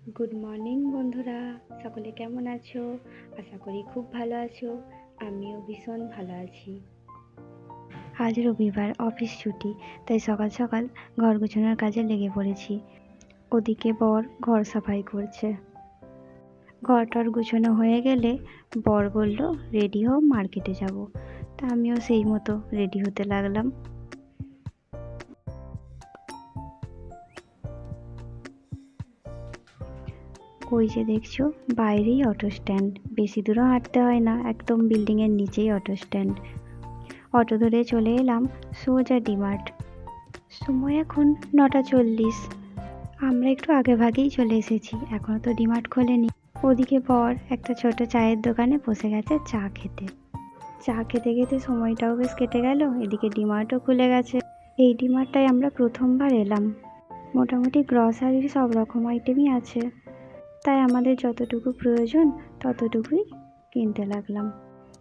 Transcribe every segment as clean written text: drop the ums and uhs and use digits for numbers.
Good morning বন্ধুরা, সকলে কেমন আছো? আশা করি খুব ভালো আছো। আমিও ভীষণ ভালো আছি। আজ রবিবার, অফিস ছুটি, তাই সকাল সকাল ঘর গোছানোর কাজে লেগে পড়েছি। ওদিকে বর ঘর সাফাই করছে। ঘর টর গুছানো হয়ে গেলে বর বলল, রেডি হও, মার্কেটে যাব। তা আমিও সেই মতো রেডি হতে লাগলাম। ওই যে দেখছো, বাইরেই অটো স্ট্যান্ড। বেশি দূরও হাঁটতে হয় না, একদম বিল্ডিংয়ের নিচেই অটো স্ট্যান্ড। অটো ধরে চলে এলাম সোজা ডিমার্ট। সময় এখন 9:40। আমরা একটু আগে ভাগেই চলে এসেছি, এখনও তো ডিমার্ট খোলেনি। ওদিকে বর একটা ছোট চায়ের দোকানে বসে গেছে চা খেতে। চা খেতে খেতে সময়টাও বেশ কেটে গেল। এদিকে ডিমার্টও খুলে গেছে। এই ডিমার্টটায় আমরা প্রথমবার এলাম। মোটামুটি গ্রসারির সব রকম আইটেমই আছে, তাই আমাদের যতটুকু প্রয়োজন ততটুকুই কিনতে লাগলাম।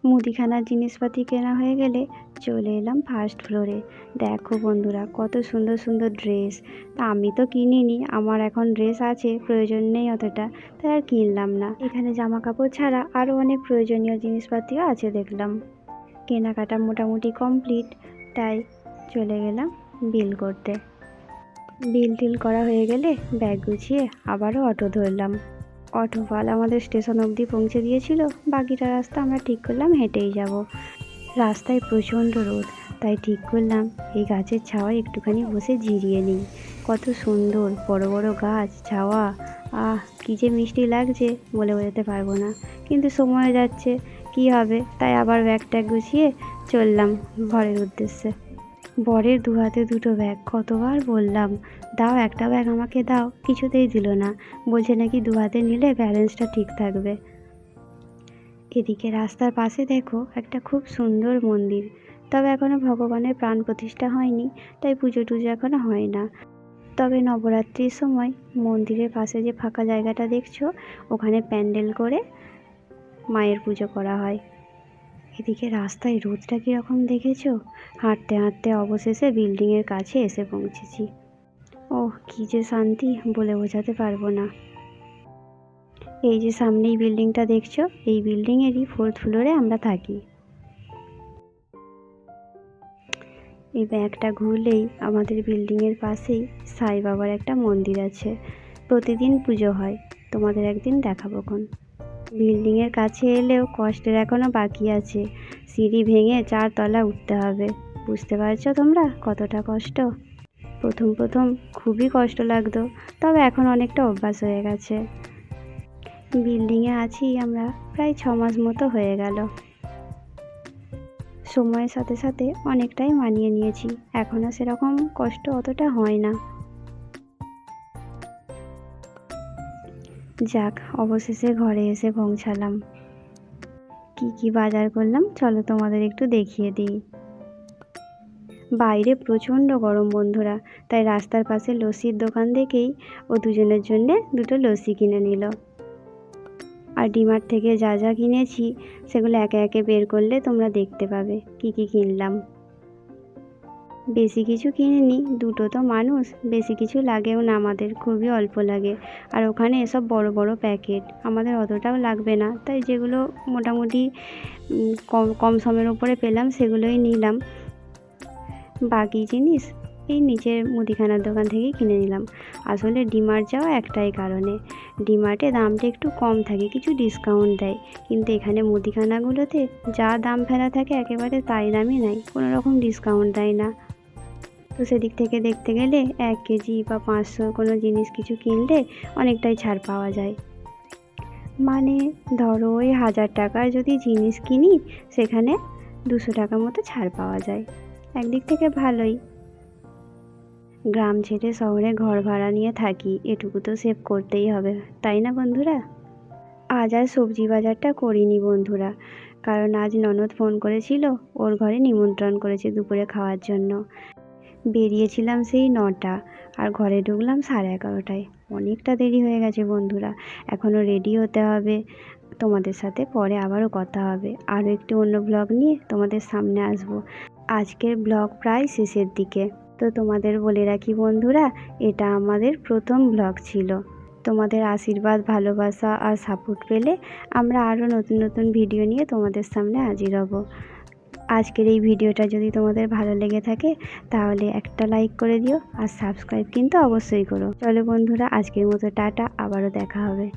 মুদিখানার জিনিসপাতি কেনা হয়ে গেলে চলে এলাম ফার্স্ট ফ্লোরে। দেখো বন্ধুরা, কত সুন্দর সুন্দর ড্রেস। তা আমি তো কিনিনি, আমার এখন ড্রেস আছে, প্রয়োজন নেই অতটা, তাই আর কিনলাম না। এখানে জামা কাপড় ছাড়া আরও অনেক প্রয়োজনীয় জিনিসপাতিও আছে দেখলাম। কেনাকাটা মোটামুটি কমপ্লিট, তাই চলে গেলাম বিল করতে। বিল টিল করা হয়ে গেলে ব্যাগ গুছিয়ে আবারও অটো ধরলাম। অটোওয়ালা আমাদের স্টেশন অবধি পৌঁছে দিয়েছিল, বাকিটা রাস্তা আমরা ঠিক করলাম হেঁটেই যাব। রাস্তায় প্রচণ্ড রোদ, তাই ঠিক করলাম এই গাছের ছাওয়ায় একটুখানি বসে জিরিয়ে নিই। কত সুন্দর বড় বড় গাছ, ছাওয়া, কী যে মিষ্টি লাগছে বলে বোঝাতে পারবো না। কিন্তু সময় যাচ্ছে, কি হবে, তাই আবার ব্যাগ ট্যাগ গুছিয়ে চললাম ঘরের উদ্দেশ্যে। বরের দু হাতে দুটো ব্যাগ, কতবার বললাম দাও, একটা ব্যাগ আমাকে দাও, কিছুতেই দিল না। বলছে নাকি দু হাতে নিলে ব্যালেন্সটা ঠিক থাকবে। এদিকে রাস্তার পাশে দেখো একটা খুব সুন্দর মন্দির, তবে এখনও ভগবানের প্রাণ প্রতিষ্ঠা হয়নি, তাই পুজো টুজো এখনও হয় না। তবে নবরাত্রির সময় মন্দিরের পাশে যে ফাঁকা জায়গাটা দেখছো, ওখানে প্যান্ডেল করে মায়ের পুজো করা হয়। এদিকে রাস্তায় রোদটা কীরকম দেখেছো? হাঁটতে হাঁটতে অবশেষে বিল্ডিংয়ের কাছে এসে পৌঁছেছি। ওহ, কী যে শান্তি বলে বোঝাতে পারবো না। এই যে সামনেই বিল্ডিংটা দেখছো, এই বিল্ডিংয়েরই 4th ফ্লোরে আমরা থাকি। এই ব্যাগটা ঘুরলেই আমাদের বিল্ডিংয়ের পাশেই সাই বাবার একটা মন্দির আছে। প্রতিদিন পুজো হয়, তোমাদের একদিন দেখাবোখন। বিল্ডিংয়ের কাছে এলেও কষ্টের এখনও বাকি আছে। সিঁড়ি ভেঙে 4 তলা উঠতে হবে। বুঝতে পারছো তোমরা কতটা কষ্ট? প্রথম প্রথম খুবই কষ্ট লাগতো, তবে এখন অনেকটা অভ্যাস হয়ে গেছে। বিল্ডিংয়ে আছি আমরা প্রায় 6 মাস মতো হয়ে গেল। সময়ের সাথে সাথে অনেকটাই মানিয়ে নিয়েছি, এখন আর সেরকম কষ্ট অতটা হয় না। যাক, অবশেষে ঘরে এসে পৌঁছালাম। কি কি বাজার করলাম চলো তোমাদের একটু দেখিয়ে দিই। বাইরে প্রচণ্ড গরম বন্ধুরা, তাই রাস্তার পাশে লস্যির দোকান দেখেই ও দুজনের জন্যে দুটো লস্যি কিনে নিল। আর ডিমার্ট থেকে যা যা কিনেছি সেগুলো একে একে বের করলে তোমরা দেখতে পাবে কি কি কিনলাম। বেশি কিছু কিনিনি, দুটো তো মানুষ, বেশি কিছু লাগেও না, আমাদের খুবই অল্প লাগে। আর ওখানে এসব বড় বড় প্যাকেট, আমাদের অতটাও লাগবে না, তাই যেগুলো মোটামুটি কম কম সময়ের ওপরে পেলাম সেগুলোই নিলাম। বাকি জিনিস এই নিচের মুদিখানার দোকান থেকেই কিনে নিলাম। আসলে ডিমার্ট যাওয়া একটাই কারণে, ডিমার্টে দামটা একটু কম থাকে, কিছু ডিসকাউন্ট দেয়, কিন্তু এখানে মুদিখানাগুলোতে যা দাম ফেলা থাকে একেবারে তাই দামই নেয়, কোনো রকম ডিসকাউন্ট দেয় না। তো সেদিক থেকে দেখতে গেলে 1 কেজি বা 500 কোনো জিনিস কিছু কিনলে অনেকটাই ছাড় পাওয়া যায়। মানে ধরো ওই 1000 টাকার যদি জিনিস কিনি, সেখানে 200 টাকা মতো ছাড় পাওয়া যায়। একদিক থেকে ভালোই। গ্রাম ছেড়ে শহরে ঘর ভাড়া নিয়ে থাকি, এটুকু তো সেভ করতেই হবে, তাই না বন্ধুরা? আজ আর সবজি বাজারটা করিনি বন্ধুরা, কারণ আজ ননদ ফোন করেছিল, ওর ঘরে নিমন্ত্রণ করেছে দুপুরে খাওয়ার জন্য। বেরিয়েছিলাম সেই 9টা, আর ঘরে ঢুকলাম 11:30টায়। অনেকটা দেরি হয়ে গেছে বন্ধুরা, এখনও রেডি হতে হবে। তোমাদের সাথে পরে আবারও কথা হবে, আরও একটি অন্য ব্লগ নিয়ে তোমাদের সামনে আসব। আজকের ব্লগ প্রায় শেষের দিকে, তো তোমাদের বলে রাখি বন্ধুরা, এটা আমাদের প্রথম ব্লগ ছিল। তোমাদের আশীর্বাদ, ভালোবাসা আর সাপোর্ট পেলে আমরা আরও নতুন নতুন ভিডিও নিয়ে তোমাদের সামনে হাজির হব। আজকের এই ভিডিওটা যদি তোমাদের ভালো লেগে থাকে তাহলে একটা লাইক করে দিও, আর সাবস্ক্রাইব কিন্তু অবশ্যই করো। চলো বন্ধুরা, আজকের মতো টাটা, আবারও দেখা হবে।